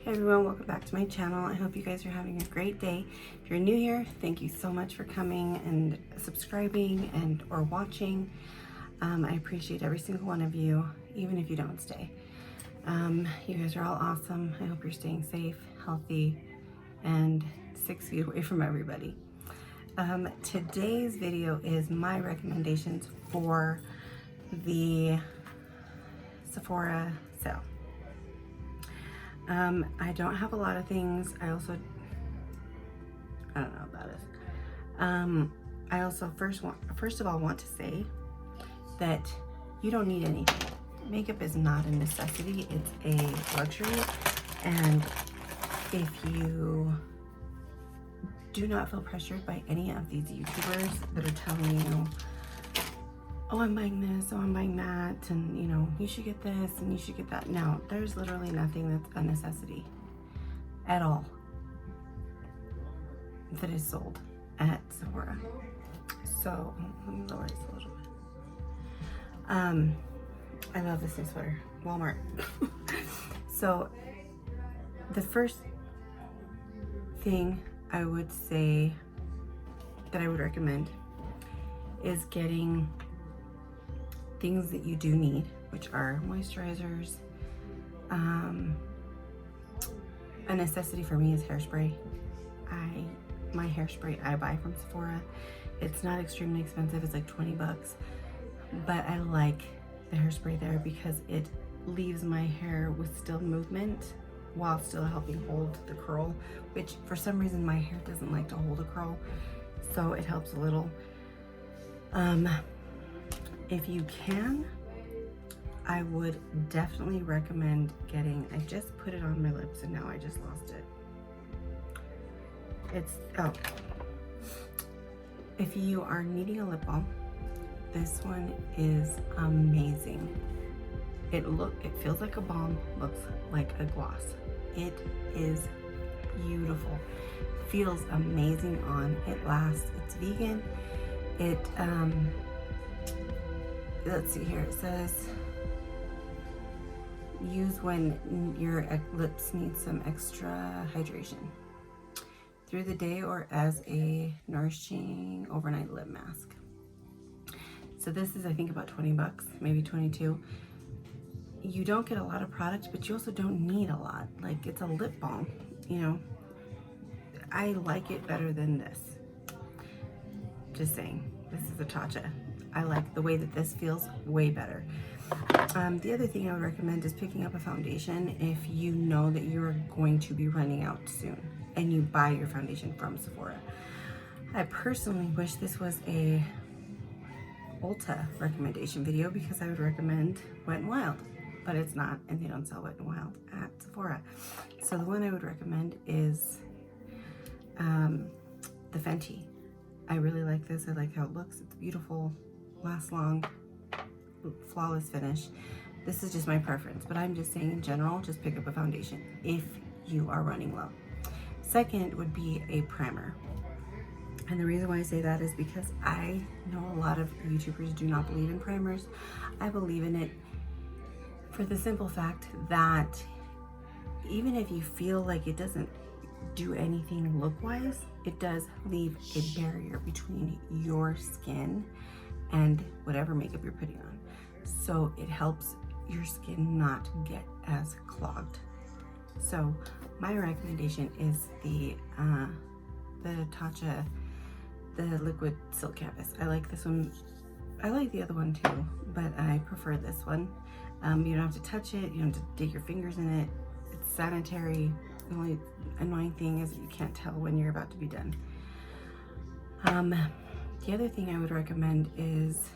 Hey everyone, welcome back to my channel. I hope you guys are having a great day. If you're new here, thank you so much for coming and subscribing and or watching. I appreciate every single one of you, even if you don't stay. You guys are all awesome. I hope you're staying safe, healthy, and 6 feet away from everybody. Today's video is my recommendations for the Sephora sale. I don't have a lot of things. I don't know about it. I also first of all want to say that you don't need anything. Makeup is not a necessity, it's a luxury. And if you do not feel pressured by any of these YouTubers that are telling you, oh, I'm buying this, oh, I'm buying that, and you know, you should get this and you should get that. No, there's literally nothing that's a necessity at all that is sold at Sephora. So let me lower this a little bit. I love this new sweater, Walmart. So the first thing I would say that I would recommend is getting things that you do need, which are moisturizers. A necessity for me is hairspray. My hairspray I buy from Sephora. It's not extremely expensive, it's like 20 bucks. But I like the hairspray there because it leaves my hair with still movement while still helping hold the curl, which for some reason my hair doesn't like to hold a curl. So it helps a little. If you can, I would definitely recommend getting, I just put it on my lips and now I just lost it. If you are needing a lip balm, this one is amazing. It feels like a balm, looks like a gloss. It is beautiful. Feels amazing on. It lasts. It's vegan. Let's see here, it says use when your lips need some extra hydration through the day or as a nourishing overnight lip mask. So this is, I think, about 20 bucks, maybe 22. You don't get a lot of product, but you also don't need a lot. Like, it's a lip balm, you know. I like it better than this. Just saying, this is a Tatcha. I like the way that this feels way better. The other thing I would recommend is picking up a foundation if you know that you're going to be running out soon and you buy your foundation from Sephora. I personally wish this was a Ulta recommendation video because I would recommend Wet n Wild, but it's not, and they don't sell Wet n Wild at Sephora. So the one I would recommend is the Fenty. I really like this. I like how it looks. It's beautiful, lasts long, flawless finish. This is just my preference, but I'm just saying in general, just pick up a foundation if you are running low. Second would be a primer. And the reason why I say that is because I know a lot of YouTubers do not believe in primers. I believe in it for the simple fact that even if you feel like it doesn't do anything look-wise, it does leave a barrier between your skin and whatever makeup you're putting on. So it helps your skin not get as clogged. So my recommendation is the Tatcha, the liquid silk canvas. I like this one. I like the other one too, but I prefer this one. You don't have to touch it, you don't have to dig your fingers in it. It's sanitary. The only annoying thing is that you can't tell when you're about to be done. The other thing I would recommend is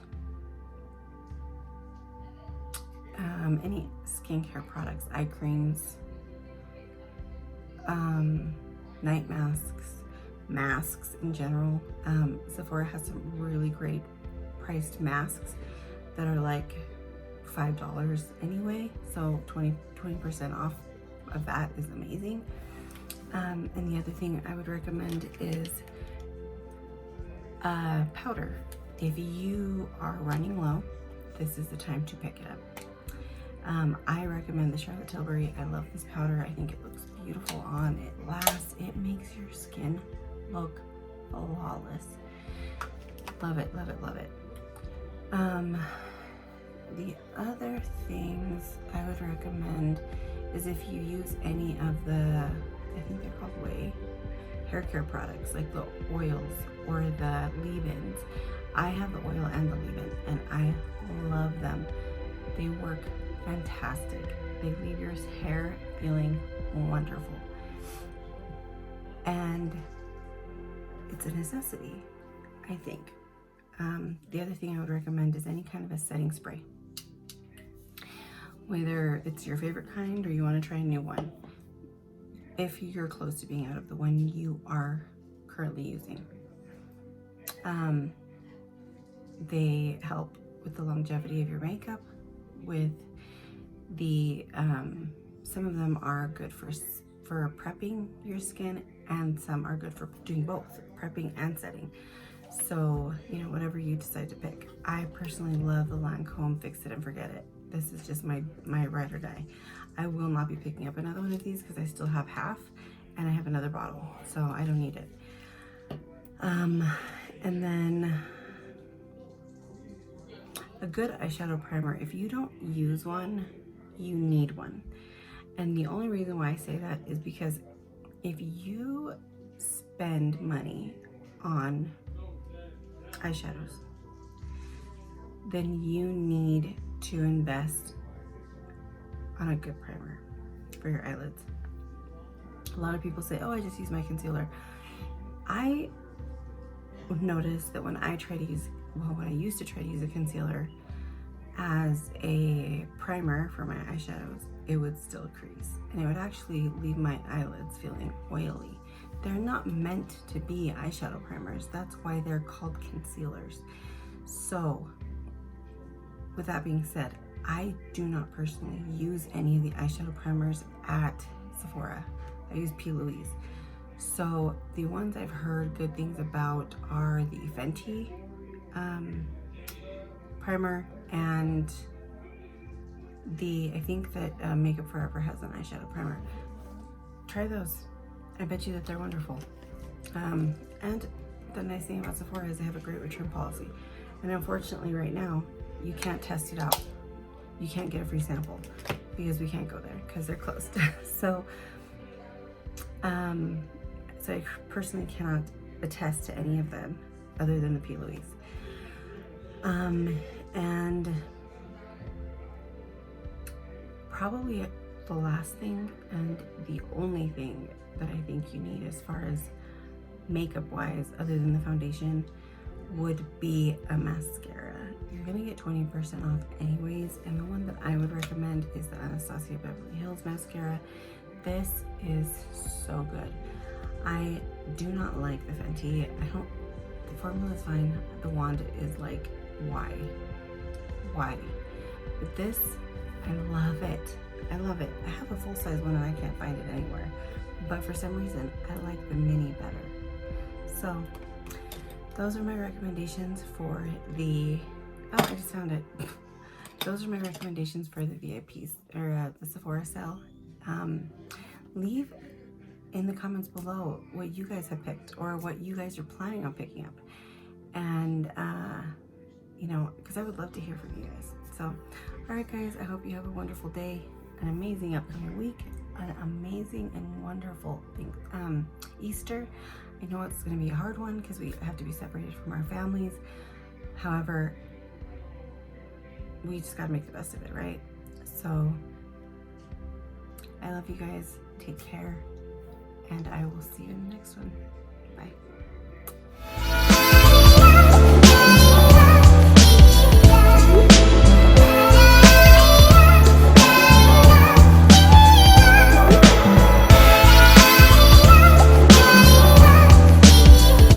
any skincare products, eye creams, night masks in general. Sephora has some really great priced masks that are like $5 anyway, so 20% off of that is amazing. And the other thing I would recommend is powder. If you are running low, this is the time to pick it up. I recommend the Charlotte Tilbury. I love this powder. I think it looks beautiful on. It lasts. It makes your skin look flawless. Love it, love it, love it. The other things I would recommend is if you use any of the, I think they're called Way hair care products, like the oils or the leave-ins. I have the oil and the leave-in, and I love them. They work fantastic. They leave your hair feeling wonderful. And it's a necessity, I think. The other thing I would recommend is any kind of a setting spray. Whether it's your favorite kind or you want to try a new one. If you're close to being out of the one you are currently using. They help with the longevity of your makeup, with the, some of them are good for prepping your skin, and some are good for doing both, prepping and setting. So, you know, whatever you decide to pick. I personally love the Lancome Fix It and Forget It. This is just my ride or die. I will not be picking up another one of these because I still have half and I have another bottle, so I don't need it. And then a good eyeshadow primer. If you don't use one, you need one. And the only reason why I say that is because if you spend money on eyeshadows, then you need to invest on a good primer for your eyelids. A lot of people say, oh, I just use my concealer. I noticed that when I try to use, well, when I used to try to use a concealer as a primer for my eyeshadows, it would still crease, and it would actually leave my eyelids feeling oily. They're not meant to be eyeshadow primers. That's why they're called concealers. So with that being said, I do not personally use any of the eyeshadow primers at Sephora. I use P. Louise. So the ones I've heard good things about are the Fenty primer, and I think that Makeup Forever has an eyeshadow primer. Try those. I bet you that they're wonderful. And the nice thing about Sephora is they have a great return policy. And unfortunately right now, you can't test it out. You can't get a free sample because we can't go there because they're closed. So I personally cannot attest to any of them other than the P. Louise. And probably the last thing and the only thing that I think you need as far as makeup wise, other than the foundation, would be a mascara. You're gonna get 20% off anyways, and the one that I would recommend is the Anastasia Beverly Hills mascara. This is so good. I do not like the Fenty. The formula is fine. The wand is like, why? But this, I love it. I love it. I have a full-size one and I can't find it anywhere. But for some reason, I like the mini better. So those are my recommendations for the, oh, I just found it. Those are my recommendations for the VIPs, or the Sephora sale. Leave in the comments below what you guys have picked or what you guys are planning on picking up. And, you know, because I would love to hear from you guys. So, all right, guys, I hope you have a wonderful day, an amazing upcoming week, an amazing and wonderful thing. Easter. I know it's going to be a hard one because we have to be separated from our families. However, we just got to make the best of it, right? So, I love you guys. Take care. And I will see you in the next one. Bye.